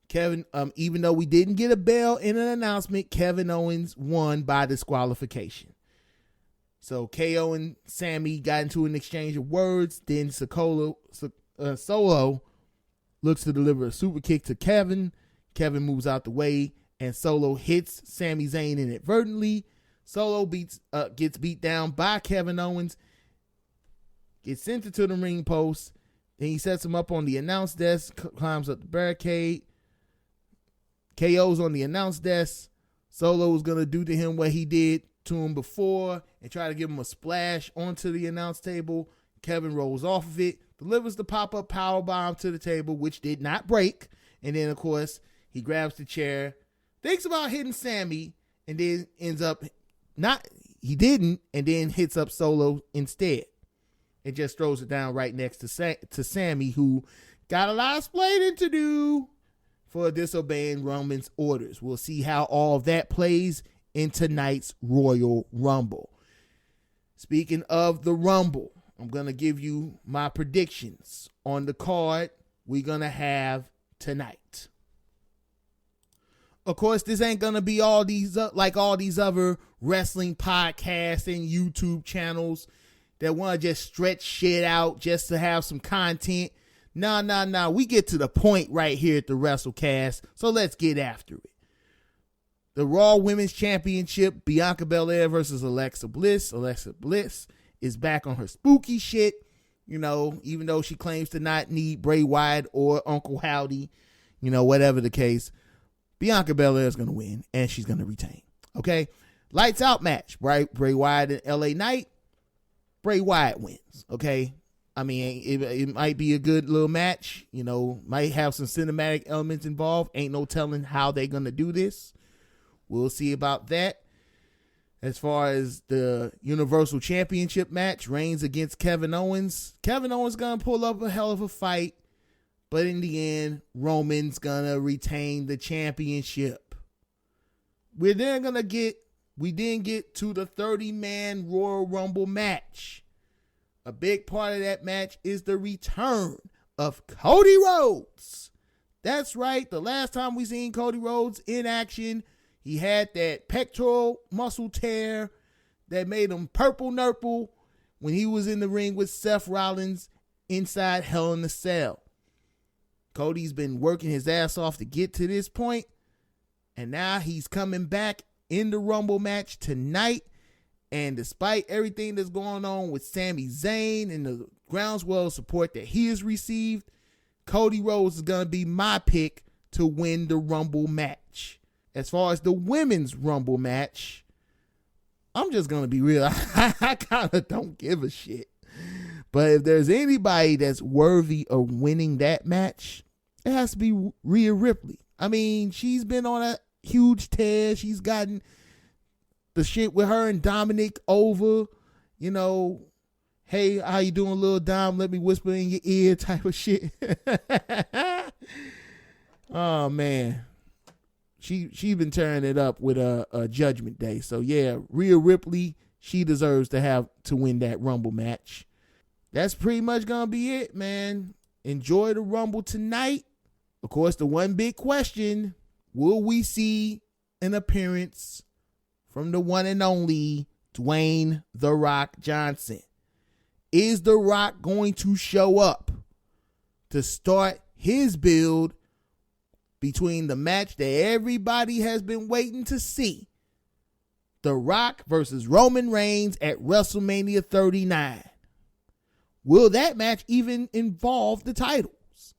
Kevin, even though we didn't get a bell in an announcement, Kevin Owens won by disqualification. So KO and Sami got into an exchange of words. Then Solo looks to deliver a super kick to Kevin. Kevin moves out the way, and Solo hits Sami Zayn inadvertently. Solo gets beat down by Kevin Owens, gets sent into the ring post. Then he sets him up on the announce desk, climbs up the barricade. KO's on the announce desk. Solo's going to do to him what he did to him before and try to give him a splash onto the announce table. Kevin rolls off of it, delivers the pop-up powerbomb to the table, which did not break. And then, of course, he grabs the chair, thinks about hitting Sami, and then ends up he didn't, and then hits up Solo instead. It just throws it down right next to Sami, who got a lot of explaining to do for disobeying Roman's orders. We'll see how all of that plays in tonight's Royal Rumble. Speaking of the Rumble, I'm going to give you my predictions on the card we're going to have tonight. Of course, this ain't going to be all these other wrestling podcasts and YouTube channels that want to just stretch shit out just to have some content. Nah. We get to the point right here at the WrestleCast, so let's get after it. The Raw Women's Championship, Bianca Belair versus Alexa Bliss. Alexa Bliss is back on her spooky shit, even though she claims to not need Bray Wyatt or Uncle Howdy, whatever the case. Bianca Belair is going to win, and she's going to retain. Okay? Lights out match, right? Bray Wyatt and LA Knight. Bray Wyatt wins, okay? I mean, it might be a good little match, might have some cinematic elements involved. Ain't no telling how they're going to do this. We'll see about that. As far as the Universal Championship match, Reigns against Kevin Owens. Kevin Owens going to pull up a hell of a fight, but in the end, Roman's going to retain the championship. We didn't get to the 30-man Royal Rumble match. A big part of that match is the return of Cody Rhodes. That's right. The last time we seen Cody Rhodes in action, he had that pectoral muscle tear that made him purple nurple when he was in the ring with Seth Rollins inside Hell in a Cell. Cody's been working his ass off to get to this point, and now he's coming back in the Rumble match tonight. And despite everything that's going on with Sami Zayn and the groundswell of support that he has received, Cody Rhodes is going to be my pick to win the Rumble match. As far as the women's Rumble match, I'm just going to be real. I kind of don't give a shit. But if there's anybody that's worthy of winning that match, it has to be Rhea Ripley. I mean, she's been on a huge tear. She's gotten the shit with her and Dominic over, you know, hey, how you doing, little Dom? Let me whisper in your ear type of shit. Oh, man. She's been tearing it up with a Judgment Day. So, yeah, Rhea Ripley, she deserves to win that Rumble match. That's pretty much going to be it, man. Enjoy the Rumble tonight. Of course, the one big question, will we see an appearance from the one and only Dwayne "The Rock" Johnson? Is The Rock going to show up to start his build between the match that everybody has been waiting to see? The Rock versus Roman Reigns at WrestleMania 39. Will that match even involve the titles?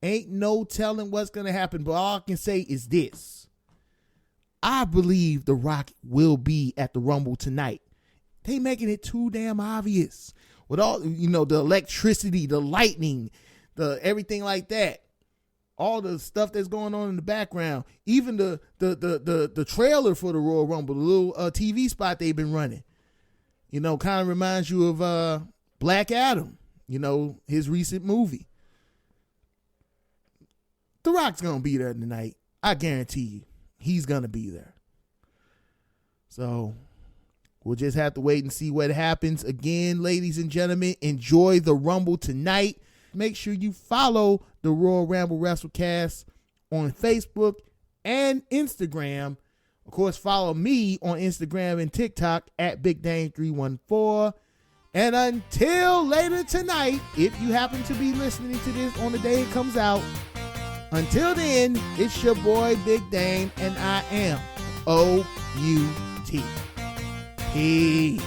Ain't no telling what's going to happen, but all I can say is this. I believe The Rock will be at the Rumble tonight. They making it too damn obvious. With all, you know, the electricity, the lightning, the everything like that. All the stuff that's going on in the background. Even the trailer for the Royal Rumble, the little TV spot they've been running. You know, kind of reminds you of Black Adam, you know, his recent movie. The Rock's going to be there tonight. I guarantee you. He's going to be there. So we'll just have to wait and see what happens. Again, ladies and gentlemen, enjoy the Rumble tonight. Make sure you follow the Royal Rumble WrestleCast on Facebook and Instagram. Of course, follow me on Instagram and TikTok at BigDame314. And until later tonight, if you happen to be listening to this on the day it comes out, until then, it's your boy Big Dame, and I am OUT. Peace.